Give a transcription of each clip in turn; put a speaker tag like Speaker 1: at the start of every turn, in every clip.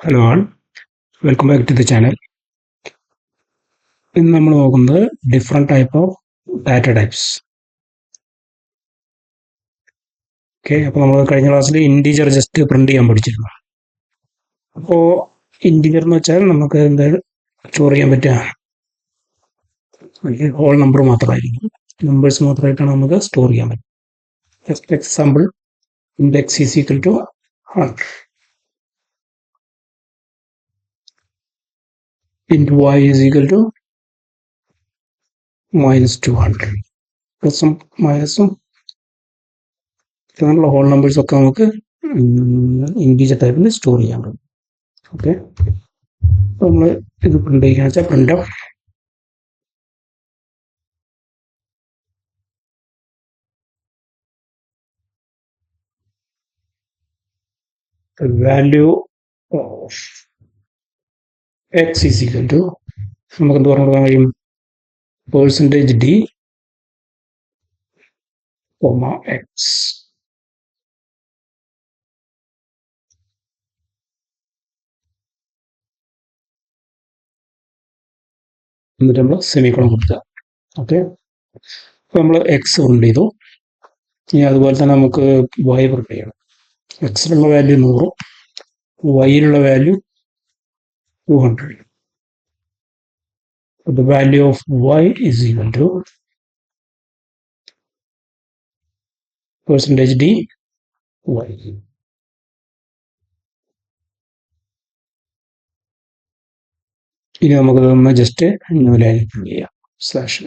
Speaker 1: Hello all, welcome back to the channel. ഇന്ന് നമ്മൾ നോക്കുന്നത് different type of data types. Okay, അപ്പോൾ നമ്മൾ കഴിഞ്ഞ ക്ലാസ്സിൽ ഇൻറ്റീജർ ജസ്റ്റ് പ്രിന്റ് ചെയ്യാൻ പഠിച്ചിരുന്നു. അപ്പോൾ ഇൻറ്റീജർ എന്ന് വെച്ചാൽ നമുക്ക് എന്തായാലും സ്റ്റോർ ചെയ്യാൻ പറ്റുക ഹോൾ നമ്പർ മാത്രമായിരിക്കും, നമ്പേഴ്സ് മാത്രമായിട്ടാണ് നമുക്ക് സ്റ്റോർ ചെയ്യാൻ പറ്റുക. Just example, index is equal to 100 into y is equal to minus 200. പ്ലസും മൈനസും അങ്ങനെയുള്ള ഹോൾ നമ്പേഴ്സ് ഒക്കെ നമുക്ക് ഇൻറ്റീജർ ടൈപ്പിൽ സ്റ്റോർ ചെയ്യാൻ പറ്റും. ഓക്കെ, അപ്പോൾ നമ്മൾ ഇത് പ്രിന്റ് ചെയ്യുക വെച്ചാൽ print of value of X is equal to, നമുക്ക് എന്ത് പറഞ്ഞു കൊടുക്കാൻ കഴിയും, പെർസെൻറ്റേജ് ഡി കോമ എക്സ്. എന്നിട്ട് നമ്മൾ സെമിക്കോളം കൊടുക്കുക. ഓക്കെ, അപ്പോൾ നമ്മൾ എക്സ് പ്രിന്റ് ചെയ്തു. ഇനി അതുപോലെ തന്നെ നമുക്ക് വൈ പ്രിന്റ് ചെയ്യണം. എക്സിലുള്ള value 100, വൈയിലുള്ള value 200. The value of y is equal to percentage d y. ഇനി നമുക്ക് ഇതൊന്ന് ജസ്റ്റ് ന്യൂ ലൈൻ പ്രിന്റ് ചെയ്യാം സ്ലാഷിൽ.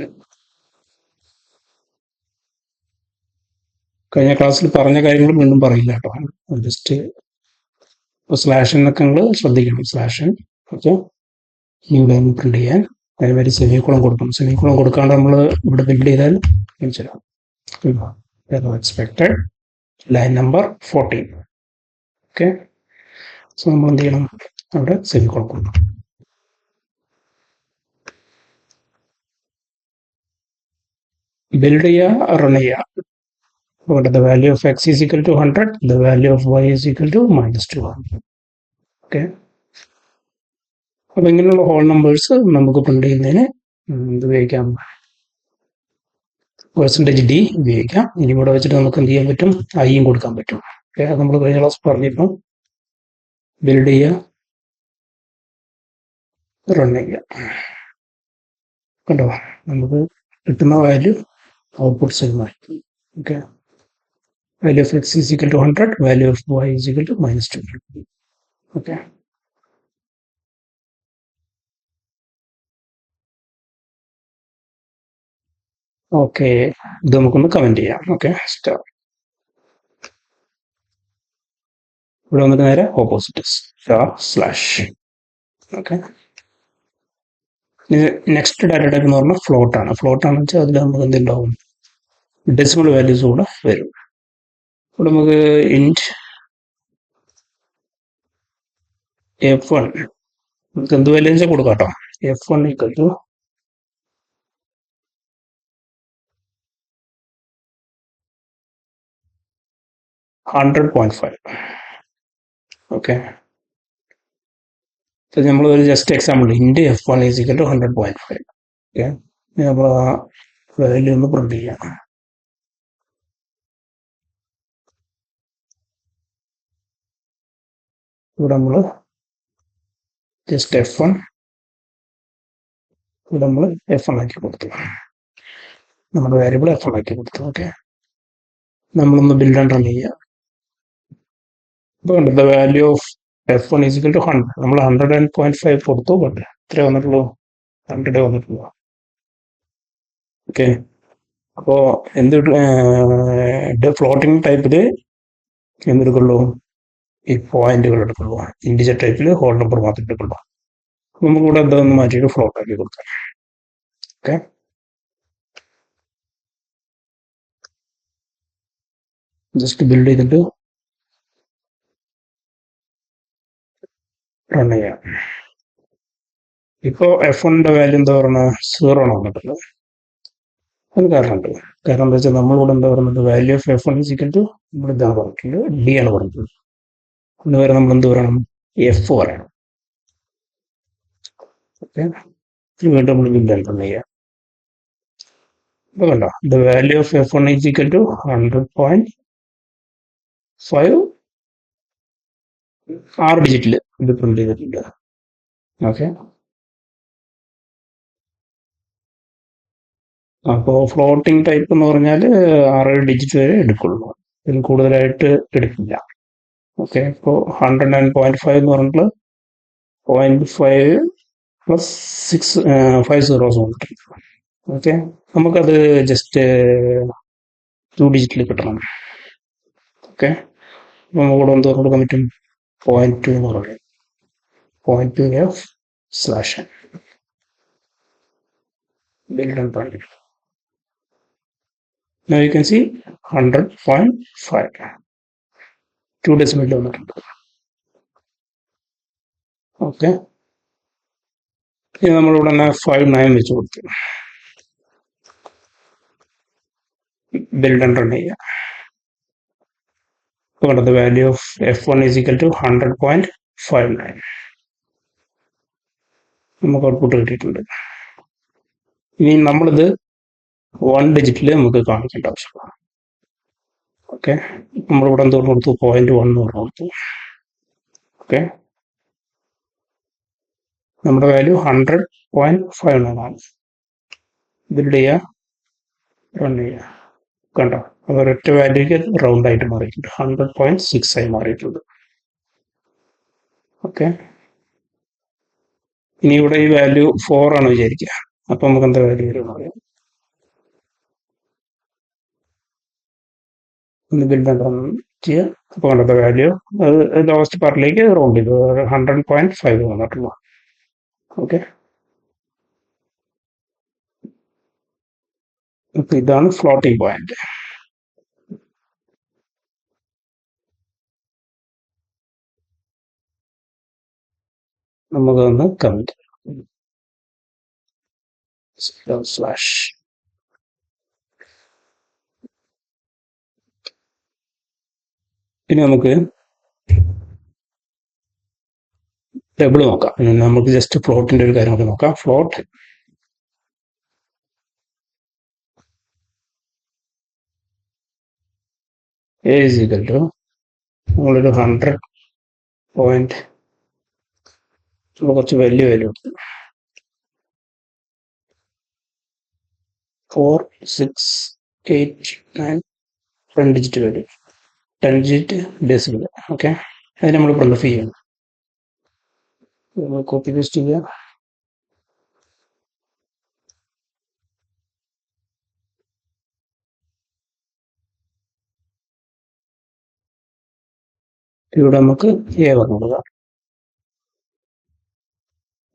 Speaker 1: കഴിഞ്ഞ ക്ലാസ്സിൽ പറഞ്ഞ കാര്യങ്ങൾ വീണ്ടും പറയില്ല കേട്ടോ, ജസ്റ്റ് സ്ലാഷ് എന്നൊക്കെ നിങ്ങൾ ശ്രദ്ധിക്കണം. Slash. Okay, new line print ചെയ്യാൻ അതേമാതിരി സെമിക്കോളം കൊടുക്കണം. സെമിക്കോളം കൊടുക്കാണ്ട് നമ്മൾ ഇവിടെ ബിൽഡ് ചെയ്താൽ മനസ്സിലാവും. Expected line number 14. Okay, so നമ്മൾ എന്ത് ചെയ്യണം, അവിടെ സെമിക്കോളം കൊടുക്കണം. ബിൽഡ് ചെയ്യുക, റൺ ചെയ്യുക. the value of x is equal to 100, the value of y is equal to minus 200. Okay, അപ്പോൾ ഇങ്ങനെയുള്ള ഹോൾ നമ്പേഴ്സ് നമുക്ക് പ്രിന്റ് ചെയ്യുന്നതിന് ഇത് ഉപയോഗിക്കാം, പെർസെൻറ്റേജ് ഡി ഉപയോഗിക്കാം. ഇനി ഇവിടെ വെച്ചിട്ട് നമുക്ക് എന്ത് ചെയ്യാൻ പറ്റും, ഐയും കൊടുക്കാൻ പറ്റും. ഓക്കെ, അത് നമ്മൾ കഴിഞ്ഞ ക്ലാസ് പറഞ്ഞിപ്പം. ബിൽഡ് ചെയ്യുക, റൺ ചെയ്യുക. കണ്ടോ, നമുക്ക് കിട്ടുന്ന വാല്യൂ ഔട്ട്പുട്ട് സെയിമായിരിക്കും. Okay, value of x is equal to 100, value of y is equal to minus 200. Okay. Okay, ഇത് നമുക്കൊന്ന് കമന്റ് ചെയ്യാം. Okay, star. ഇവിടെ വന്നിട്ട് നേരെ opposite star slash. Okay, next data type എന്ന് പറഞ്ഞാൽ ഫ്ലോട്ട് ആണ്. ഫ്ലോട്ട് ആണെന്ന് വെച്ചാൽ അതിൽ നമുക്ക് എന്തുണ്ടാവും, ഡെസിമൽ വാല്യൂസ് കൂടെ വരും. ഇവിടെ നമുക്ക് ഇൻറ്റ് f1 നമുക്ക് എന്ത് വാല്യൂ വെച്ചാൽ കൊടുക്കാം കേട്ടോ. f1 equal to 100.5. ഓക്കെ, നമ്മൾ ഒരു just example, int f1 is equal to 100.5. Okay, നമ്മൾ ആ വാല്യൂ ഒന്ന് പ്രിന്റ് ചെയ്യാം. ഇവിടെ നമ്മൾ ജസ്റ്റ് f1 ഇവിടെ നമ്മൾ f1 ആക്കി കൊടുത്തു, നമ്മുടെ വേരിയബിൾ f1 ആക്കി കൊടുത്തു. ഓക്കെ, നമ്മളൊന്ന് ബിൽഡ് ആൻഡ് റൺ ചെയ്യാം. ഇപ്പോൾ the value of f1 is equal to 100. നമ്മൾ 100.5 കൊടുത്തു, ബട്ട് എത്ര വന്നിട്ടുള്ളൂ, 100 വന്നിട്ടുള്ളൂ. ഓക്കെ, അപ്പോൾ എന്ത് ഫ്ലോട്ടിംഗ് ടൈപ്പിൽ എന്തെടുക്കുള്ളൂ, ഈ പോയിന്റുകൾ എടുക്കുള്ളൂ. ഇൻഡിജർ ടൈപ്പിൽ ഹോൾ നമ്പർ മാത്രമേ എടുക്കുള്ളൂ. നമുക്കിവിടെ എന്താണെന്ന് മാറ്റിയിട്ട് ഫ്ലോട്ട് ആക്കി കൊടുക്കാം. ഓക്കെ, ജസ്റ്റ് ബിൽഡ് ചെയ്തിട്ട് റൺ ചെയ്യാം. ഇപ്പോൾ f1ന്റെ വാല്യൂ എന്താ പറയുന്നത്, 0 ആണ് വന്നിട്ടുള്ളത്. അത് കാരണമുണ്ട്. കാരണം എന്താ വെച്ചാൽ നമ്മളിവിടെ എന്താ പറയുന്നത്, value of f1 is equal to നമ്മൾ ഇതാണ് പറഞ്ഞിട്ടുള്ളത്, ഡി ആണ് പറഞ്ഞിട്ടുള്ളത്. അതിന് വരെ നമ്മൾ എന്ത് പറയണം, എഫ് പറയണം. ഓക്കെ, വീണ്ടും നമ്മൾ ബിൽഡ് എൻ്റർ ചെയ്യാം. ഇപ്പൊ കണ്ടോ, the value of F1 is equal to 100.5 6 ഡിജിറ്റിൽ ഇത് പ്രിന്റ് ചെയ്തിട്ടുണ്ട്. ഓക്കെ, അപ്പോൾ ഫ്ലോട്ടിംഗ് ടൈപ്പ് എന്ന് പറഞ്ഞാൽ 6 ഡിജിറ്റ് വരെ എടുക്കുള്ളൂ, ഇതിൽ കൂടുതലായിട്ട് എടുക്കില്ല. ഓക്കെ, ഇപ്പോൾ 109.5 എന്ന് പറഞ്ഞിട്ട് 0.5 പ്ലസ് 5 സീറോസ് ഉണ്ട്. ഓക്കെ, നമുക്കത് ജസ്റ്റ് 2 ഡിജിറ്റിൽ കിട്ടണം. ഓക്കെ, അപ്പോൾ നമുക്കിവിടെ എന്ത് കൊടുക്കാൻ പറ്റും, 0.2 എന്ന് പറയും, 0.2f/n build and run. Now you can see 100.5 2 decimal വന്നിട്ടുണ്ട്. ഓക്കെ, ഇനി നമ്മളിവിടെ തന്നെ 5.9 വെച്ച് കൊടുത്തു ബിൽഡ് ആൻഡ് റൺ ചെയ്യുക. the value of F1 is equal to 100.59 നമുക്ക് ഔട്ട്പുട്ട് കിട്ടിയിട്ടുണ്ട്. ഇനി നമ്മളിത് 1 ഡിജിറ്റിൽ നമുക്ക് കാണിക്കേണ്ട ആവശ്യമാണ്. ഓക്കെ, നമ്മളിവിടെ എന്തോരം കൊടുത്തു, 0.1 എന്ന് പറഞ്ഞു കൊടുത്തു. ഓക്കെ, നമ്മുടെ വാല്യൂ 100.59 ആണ്. ബിൽഡ് ചെയ്യുക, റൺ ചെയ്യുക. കണ്ടോ, അത് ഒരൊറ്റ വാല്യൂക്ക് റൗണ്ട് ആയിട്ട് മാറിയിട്ടുണ്ട്, 100.6 ആയി മാറിയിട്ടുണ്ട്. ഓക്കെ, ഇനി ഇവിടെ ഈ വാല്യൂ 4 ആണ് വിചാരിക്കുക, അപ്പൊ നമുക്ക് എന്താ വാല്യൂ വരും പറയാം. ഒന്ന് ബിൽഡ് റൺ ചെയ്യുക. അപ്പോൾ കണ്ടത് വാല്യൂ അത് ലോവസ്റ്റ് പാർട്ടിലേക്ക് റൗണ്ട് ചെയ്തു 100.5 വന്നിട്ടുള്ളൂ. ഓക്കെ, അപ്പൊ ഇതാണ് ഫ്ലോട്ടിംഗ് പോയിന്റ്. നമുക്കൊന്ന് കമന്റ് സ്ലാഷ് ഇനി നമുക്ക് ടേബിൾ നോക്കാം. നമുക്ക് ജസ്റ്റ് ഫ്ലോട്ടിന്റെ ഒരു കാര്യം നോക്കാം. Float A is equal to നമ്മളൊരു 100 പോയിന്റ് കുറച്ച് വലിയ വാല്യൂ എടുത്തു 4 6 8 9 10 digit value 10 digit decimal. Okay, അത് നമ്മൾ പ്രിന്റ് ചെയ്യണം. കോപ്പി പേസ്റ്റ് ചെയ്യുക. ഇവിടെ നമുക്ക് എ പറഞ്ഞു കൊടുക്കാം.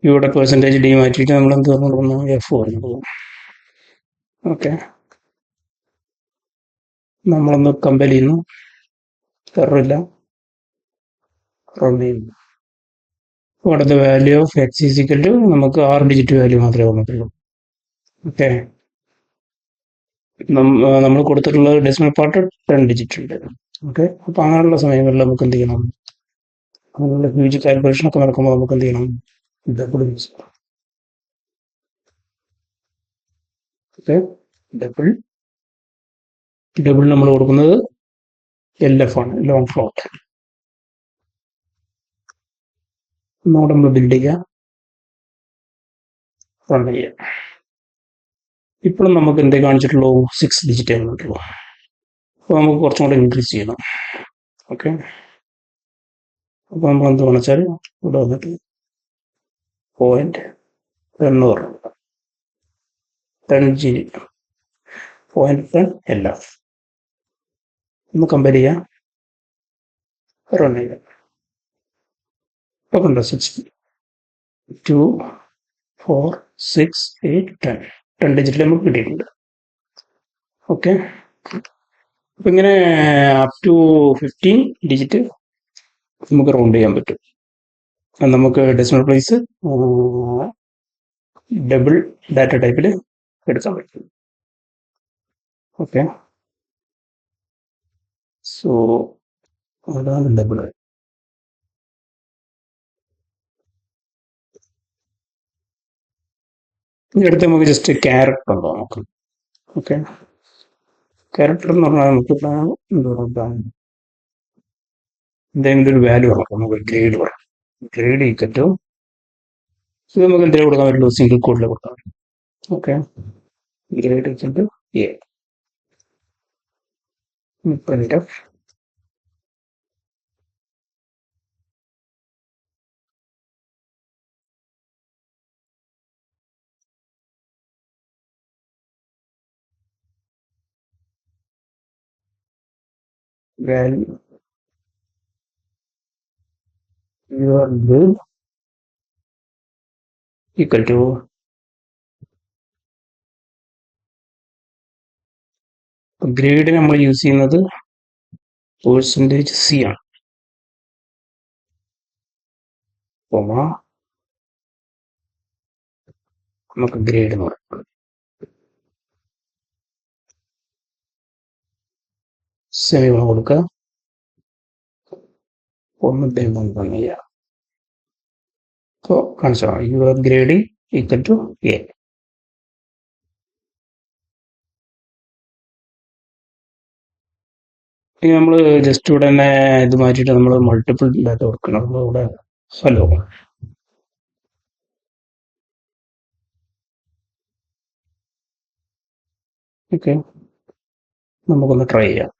Speaker 1: ഇവിടെ പെർസെൻറ്റേജ് ഡി മാറ്റിയിട്ട് നമ്മൾ എന്ത് പറഞ്ഞു കൊടുക്കുന്നു, എഫ് പറഞ്ഞു കൊടുക്കും. ഓക്കെ, നമ്മളൊന്ന് കമ്പയർ ചെയ്യുന്നു, എററില്ല, റൺ ചെയ്യുന്നു. ഇവിടുത്തെ value of X is equal to നമുക്ക് 6 ഡിജിറ്റ് വാല്യൂ മാത്രമേ വന്നിട്ടുള്ളൂ. ഓക്കെ, നമ്മൾ കൊടുത്തിട്ടുള്ള ഡെസിമൽ പാർട്ട് 10 ഡിജിറ്റ് ഉണ്ട്. ഓക്കെ, അപ്പൊ അങ്ങനെയുള്ള സമയങ്ങളിൽ നമുക്ക് എന്ത് ചെയ്യണം, അങ്ങനെയുള്ള ഹ്യൂജ് കാൽക്കുലേഷൻ ഒക്കെ നടക്കുമ്പോൾ നമുക്ക് എന്ത് ചെയ്യണം, ഡബിൾ യൂസ് ചെയ്യണം. ഓക്കെ, ഡബിൾ നമ്മൾ കൊടുക്കുന്നത് LF ആണ്, ലോങ് ഫ്ലോട്ട്. ഒന്നുകൂടെ നമ്മൾ ബിൽഡ് ചെയ്യുക, റൺ ചെയ്യുക. ഇപ്പോഴും നമുക്ക് എന്തേ കാണിച്ചിട്ടുള്ളൂ, 6 ഡിജിറ്റ് ആയിട്ടുള്ളൂ. അപ്പോൾ നമുക്ക് കുറച്ചും കൂടെ ഇൻക്രീസ് ചെയ്യണം. ഓക്കെ, അപ്പോൾ നമ്മൾ എന്ത് കാണിച്ചാൽ ഇവിടെ വന്നിട്ട് 0.10 0.10 LF ഒന്ന് കമ്പയർ ചെയ്യാം, റൺ ചെയ്യാം. അപ്പോൾ കണ്ടോ 6 2 4 6 8 10 ഡിജിറ്റിൽ നമുക്ക് കിട്ടിയിട്ടുണ്ട്. ഓക്കെ, അപ്പൊ ഇങ്ങനെ അപ് ടു 15 ഡിജിറ്റ് നമുക്ക് റൗണ്ട് ചെയ്യാൻ പറ്റും. നമുക്ക് ഡെസിമൽ പ്ലേസ് ഡബിൾ ഡാറ്റ ടൈപ്പിൽ എടുക്കാൻ പറ്റും. ഓക്കെ, സോ അതാണ് ഡബിൾ. ഇനി അടുത്ത് നമുക്ക് ജസ്റ്റ് ക്യാരക്ടർ ഉണ്ടോ നോക്കാം. ഓക്കെ, ക്യാരക്ടർ എന്ന് പറഞ്ഞാൽ നമുക്ക് എന്തെങ്കിലും ഒരു വാല്യൂ പറയാം. നമുക്ക് ഗ്രേഡ് പറയാം. ഗ്രേഡ് ഈക്വൽ ഇത് നമുക്ക് എന്തെങ്കിലും കൊടുക്കാൻ പറ്റുള്ളൂ, സിംഗിൾ കോഡിൽ കൊടുക്കാൻ പറ്റും. Okay, grade equal to A. Print of value your grade equal to grade നമ്മൾ യൂസ് ചെയ്യുന്നത് %C ആണ്. കോമ നമുക്ക് ഗ്രേഡ് എന്ന് പറയാം. സെമികോളൻ കൊടുക്കുക. ചെയ്യാം. അപ്പോൾ കാണിച്ചോ, your grade equal to A. ഇനി നമ്മൾ ജസ്റ്റ് ഇവിടെ തന്നെ ഇത് മാറ്റിയിട്ട് നമ്മൾ മൾട്ടിപ്പിൾ ഡാറ്റ കൊടുക്കണം. നമ്മളിവിടെ ഹലോ ഓക്കെ, നമുക്കൊന്ന് ട്രൈ ചെയ്യാം.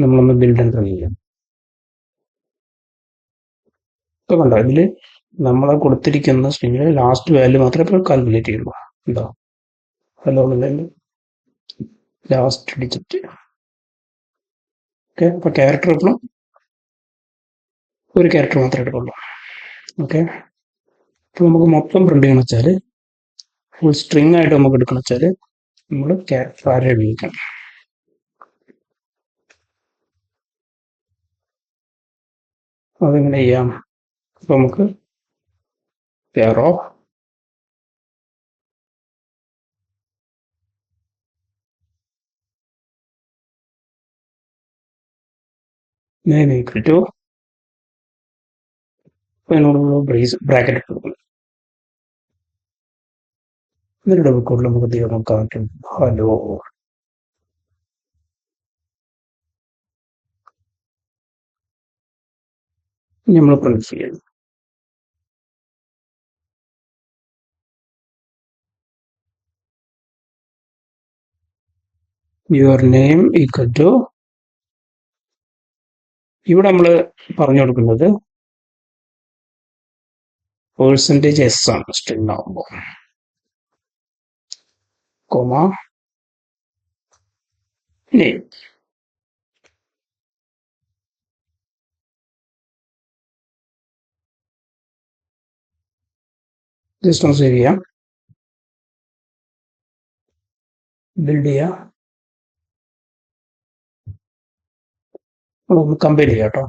Speaker 1: നമ്മളൊന്ന് ബിൽഡ് ആൻഡ് ട്രൈ ചെയ്യാം. ഇപ്പൊ കണ്ടോ, ഇതിൽ നമ്മളെ കൊടുത്തിരിക്കുന്ന സ്ട്രിങ്ങിലെ ലാസ്റ്റ് വാല്യൂ മാത്രമേ ഇപ്പോൾ കാൽക്കുലേറ്റ് ചെയ്യുള്ളൂ. എന്താ ഹലോ എന്നുള്ളതിൽ ലാസ്റ്റ് ഡിജിറ്റ്. ഓക്കെ, അപ്പൊ ക്യാരക്ടർ എപ്പോഴും ഒരു ക്യാരക്ടർ മാത്രമേ എടുക്കുള്ളൂ. ഓക്കെ, അപ്പൊ നമുക്ക് മൊത്തം പ്രിന്റ് ചെയ്യണം വെച്ചാൽ ഫുൾ സ്ട്രിങ് ആയിട്ട് നമുക്ക് എടുക്കണം വെച്ചാൽ നമ്മൾ ക്യാരക്ടർ ആരെ ഉപയോഗിക്കണം. അതെങ്ങനെ ചെയ്യാം? അപ്പൊ നമുക്ക് pair of name equal to അതിനോട് ബ്രാക്കറ്റ് കൊടുക്കണം. എന്നിട്ട് ഡബിൾ കോഡിൽ നമുക്ക് തീർന്നു നോക്കാൻ പറ്റും ഹലോ. നമ്മൾ പ്രിന്റ് ചെയ്യണം. യുവർ നെയിം ഈക്വൽ ടു ഇവിടെ നമ്മൾ പറഞ്ഞു കൊടുക്കുന്നത് %S ആണ് സ്ട്രിങ് ആവുമ്പോൾ. Comma name. ജസ്റ്റ് ഒന്ന് സേവ് ചെയ്യാം, ബിൽഡ് ചെയ്യാം, ഒന്ന് കമ്പയർ ചെയ്യാം കേട്ടോ.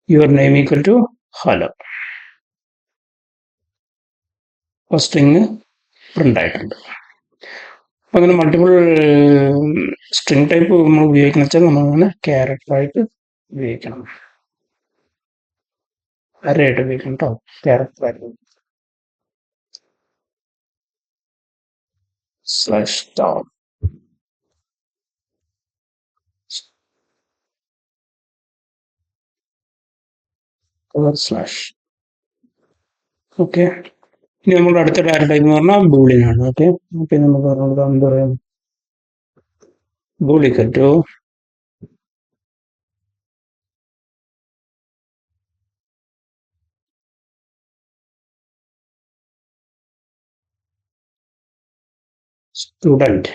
Speaker 1: Your name equal to hello. String print ആയിട്ടുണ്ട്. അപ്പൊ അങ്ങനെ മൾട്ടിപ്പിൾ സ്ട്രിങ് ടൈപ്പ് നമ്മൾ ഉപയോഗിക്കുന്ന വെച്ചാൽ നമ്മളങ്ങനെ ക്യാരക്ടറായിട്ട് ഉപയോഗിക്കണം, അരയായിട്ട് ഉപയോഗിക്കണം കേട്ടോ. ക്യാരക്ടറായിട്ട് /down /. ഓക്കെ, ഇനി നമ്മുടെ അടുത്ത ഡാറ്റ ടൈപ്പ് എന്ന് പറഞ്ഞാൽ ബൂളിയനാണ്. ഓക്കെ, പിന്നെ നമുക്ക് പറഞ്ഞത് എന്താ പറയാ, ബൂൾ ഈക്വൽ ടു സ്റ്റുഡന്റ്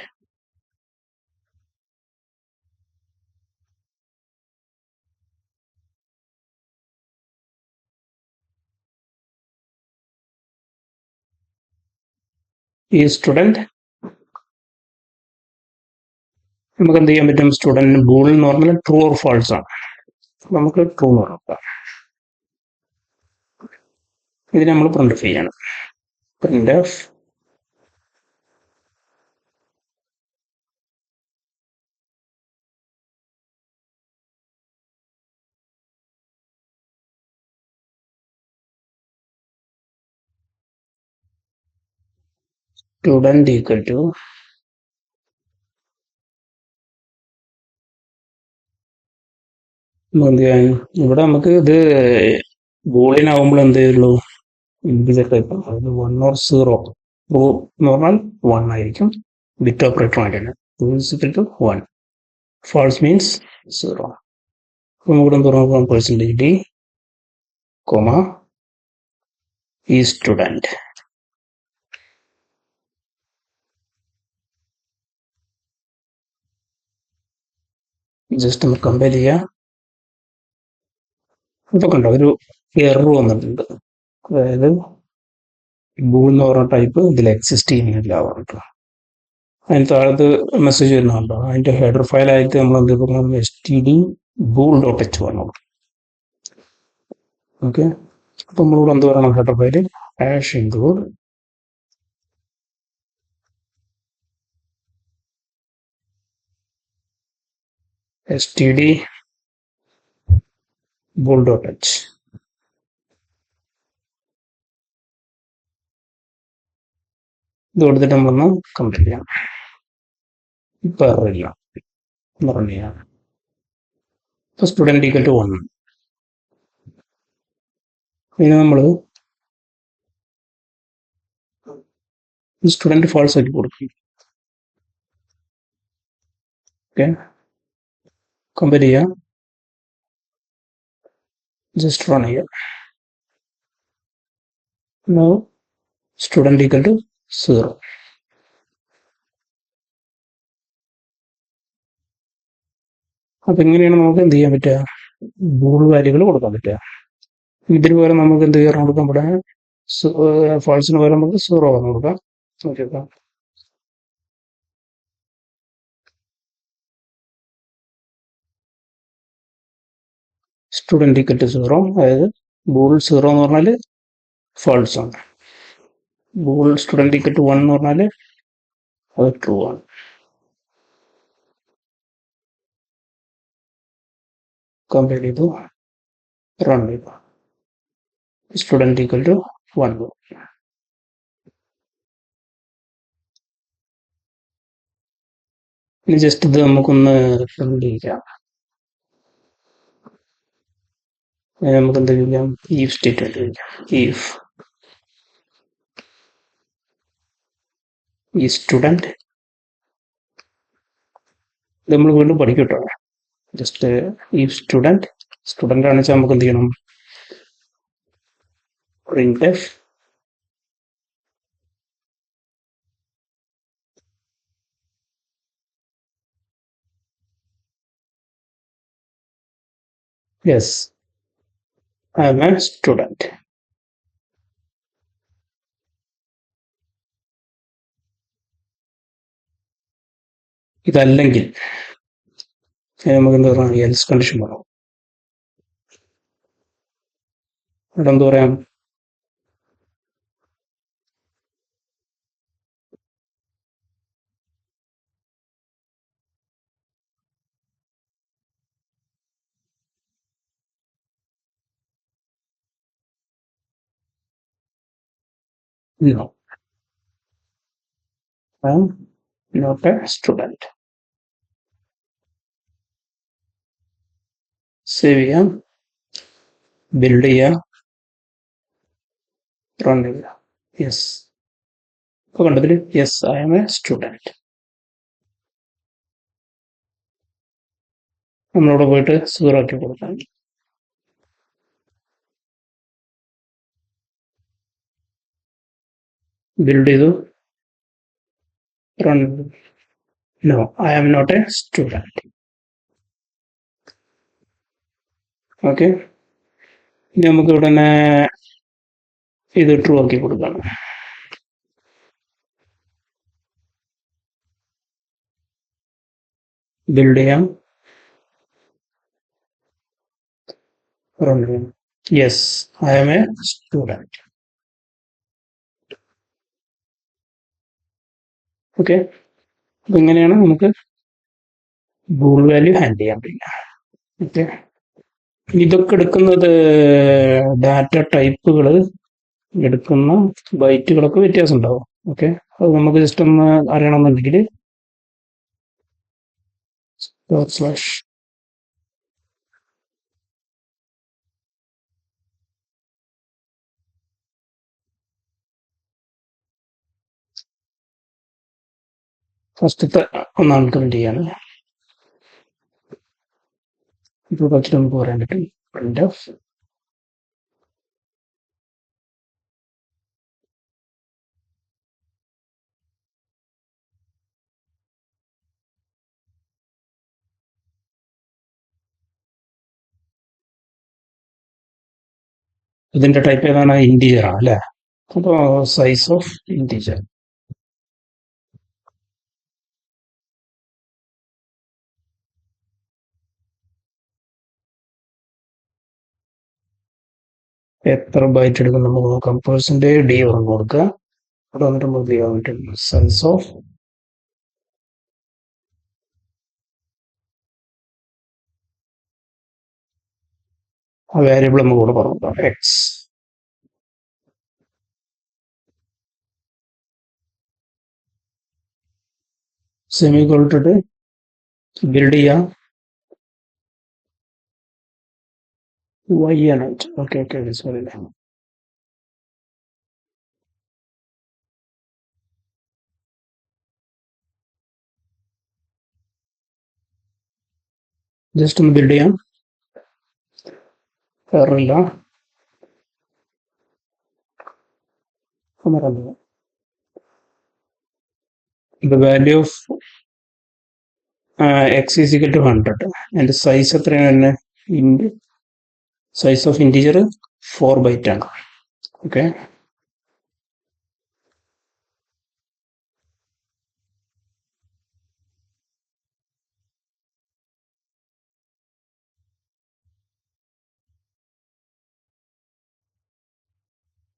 Speaker 1: ഈ സ്റ്റുഡന്റ് നമുക്ക് എന്ത് ചെയ്യാൻ പറ്റും, സ്റ്റുഡന്റ് ബൂൾ എന്ന് പറഞ്ഞാൽ ട്രൂ ഓർ ഫാൾസ് ആണ്. നമുക്ക് ട്രൂ എന്ന് പറയാം. ഇതിന് നമ്മൾ പ്രിന്റ് ചെയ്യണം. Print of student equal to ഇവിടെ നമുക്ക് ഇത് ബൂളിയൻ ആവുമ്പോൾ എന്ത് ചെയ്യുള്ളൂ, ഇൻഡിജർ ടൈപ്പ്, അതായത് 1 or 0. ട്രൂ എന്ന് പറഞ്ഞാൽ 1 ആയിരിക്കും, ബിറ്റ് ഓപ്പറേറ്റർ ആയിട്ടാണ്. True is equal to 1, false means 0. അപ്പം നമുക്ക് എന്ത് പറയാം, പെർസെൻറ്റേജ് ഡി കോമ ഈ സ്റ്റുഡൻറ്. ജസ്റ്റ് ഒന്ന് കമ്പയർ ചെയ്യാം. ഇതൊക്കെ ഉണ്ടോ, ഒരു എറർ വന്നിട്ടുണ്ട്. അതായത് ബൂൾ എന്ന് പറഞ്ഞ ടൈപ്പ് ഇതിൽ എക്സിസ്റ്റ് ചെയ്യുന്നില്ല പറഞ്ഞിട്ട്. അതിന് താഴത്ത് മെസ്സേജ് വരുന്നുണ്ടോ, അതിന്റെ ഹെഡർ ഫയൽ ആയിട്ട് നമ്മൾ എന്ത് പറഞ്ഞു, std bool.h പറഞ്ഞു. ഓക്കെ, അപ്പൊ നമ്മളിവിടെ എന്ത് പറയണം, header file hash include std bool.h. ഇത് കൊടുത്തിട്ട് നമ്മളൊന്ന് കംപ്ലീറ്റ് ചെയ്യാം. ഇപ്പൊ അറിയില്ല പറഞ്ഞു ചെയ്യാം. ഇപ്പൊ സ്റ്റുഡൻറ് ഈക്വൽ ടു 1. ഇനി നമ്മൾ സ്റ്റുഡൻറ് ഫാൾസ് ആക്കി കൊടുക്കും. ഓക്കെ, കമ്പയർ ചെയ്യാം, ജസ്റ്റ് റൺ ചെയ്യാം. Now student equal to 0. അപ്പൊ എങ്ങനെയാണ് നമുക്ക് എന്ത് ചെയ്യാൻ പറ്റുക, ബൂൾ വാല്യൂകൾ കൊടുക്കാൻ പറ്റുക. ഇതിന് പകരം നമുക്ക് എന്ത് ചെയ്യാൻ കൊടുക്കാം, ഇവിടെ ഫാൾസിന് പകരം നമുക്ക് 0 വന്ന് കൊടുക്കാം. നോക്കിയേക്കാം, സ്റ്റുഡൻറ് ഈക്വൽ ടു 0, അതായത് ബൂൾ 0 എന്ന് പറഞ്ഞാൽ ഫാൾസ് ആണ്, ബൂൾ സ്റ്റുഡൻറ് ഈക്വൽ ടു 1 എന്ന് പറഞ്ഞാൽ അത് ട്രൂ ആണ്. കമ്പയർ ചെയ്തു, റൺ ചെയ്തു, സ്റ്റുഡൻറ് ഈക്വൽ ടു 1. ഇനി ജസ്റ്റ് ഇത് നമുക്കൊന്ന് പ്രിന്റ് ചെയ്യാം. നമുക്ക് എന്ത് ചെയ്യാം, if സ്റ്റേറ്റ്മെന്റ് ചെയ്യാം. if ഈ സ്റ്റുഡൻറ്, ഇത് നമ്മൾ വീണ്ടും പഠിക്കും കേട്ടോ. ജസ്റ്റ് if സ്റ്റുഡൻറ് ആണെന്ന് വെച്ചാൽ നമുക്ക് എന്ത് ചെയ്യണം, printf yes I am a student. ഇതല്ലെങ്കിൽ നമുക്ക് എന്താ പറയുക, എൽസ് കണ്ടീഷൻ പറയാം. ഇവിടെ എന്താ പറയാം, no I am not a student. Save ചെയ്യാം, ബിൽഡ് ചെയ്യാം, റൺ ചെയ്യാം. യെസ്, ഇപ്പൊ കണ്ടതിൽ yes I am a student. നമ്മളവിടെ പോയിട്ട് 0 ആക്കി കൊടുക്കാം. ബിൽഡ് ചെയ്തു, run. No I am not a student. Okay, ഇനി നമുക്ക് ഇവിടെ തന്നെ ഇത് ട്രൂ ആക്കി കൊടുക്കാം. ബിൽഡ് ചെയ്യാം, റൺ ചെയ്യാം. Yes I am a student. Okay, അപ്പൊ ഇങ്ങനെയാണ് നമുക്ക് ബൂൾ വാല്യൂ ഹാൻഡിൽ ചെയ്യാൻ പറ്റില്ല. ഓക്കെ, ഇതൊക്കെ എടുക്കുന്നത് ഡാറ്റ ടൈപ്പുകൾ എടുക്കുന്ന ബൈറ്റുകളൊക്കെ വ്യത്യാസം ഉണ്ടാവും. ഓക്കെ, അത് നമുക്ക് ജസ്റ്റ് ഒന്ന് അറിയണമെന്നുണ്ടെങ്കിൽ സ്ലാഷ് ഫസ്റ്റത്തെ ഒന്നാണ് കമന്റ് ചെയ്യാണ്. ഇപ്പോൾ ബാക്കി നമുക്ക് പറയാൻ പറ്റും പ്രിന്റ് ഓഫ് ഇതിന്റെ ടൈപ്പ് ഏതാണ്? ഇന്റീജർ ആണ് അല്ലേ? അപ്പോൾ സൈസ് ഓഫ് ഇന്റീജർ എത്ര ബൈറ്റ് എടുക്കും നമുക്ക് നോക്കാം. പെർസെന്റേജ് ഡി പറഞ്ഞു കൊടുക്കുക. അവിടെ വന്നിട്ട് നമുക്ക് ചെയ്യാൻ പറ്റും സൈസ് ഓഫ് ആ വേരിയബിൾ നമുക്ക് കൂടെ പറഞ്ഞു കൊടുക്കാം എക്സ്. സെമി കൊളിട്ടിട്ട് ബിൽഡ് ചെയ്യാം വൈ ആണായിട്ട്. Okay okay sorry. ജസ്റ്റ് ഒന്ന് ബിൽഡ് ചെയ്യാം, എററില്ല. the value of x is equal to 100 and size എത്രയാണ്? സൈസ് ഓഫ് ഇന്റീജർ 4 ബൈറ്റ് ആണ്. ഓക്കെ,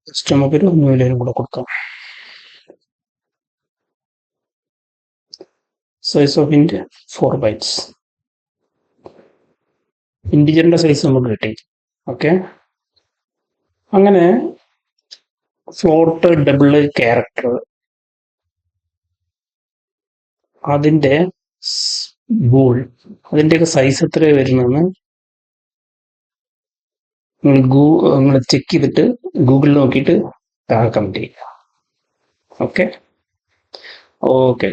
Speaker 1: ജസ്റ്റ് നമുക്കൊരു മൂല്യം കൂടെ കൊടുക്കാം. Size of int 4 bytes. ഇന്റീജറിന്റെ സൈസ് നമുക്ക് കിട്ടി. ഓക്കെ, അങ്ങനെ ഫ്ലോട്ട്, ഡബിൾ, ക്യാരക്ടർ അതിന്റെ ബോൾ അതിന്റെയൊക്കെ സൈസ് എത്ര വരുന്നെന്ന് നിങ്ങൾ ചെക്ക് ചെയ്തിട്ട് ഗൂഗിളിൽ നോക്കിയിട്ട് താഴെ കമന്റ് ചെയ്യുക. Okay okay.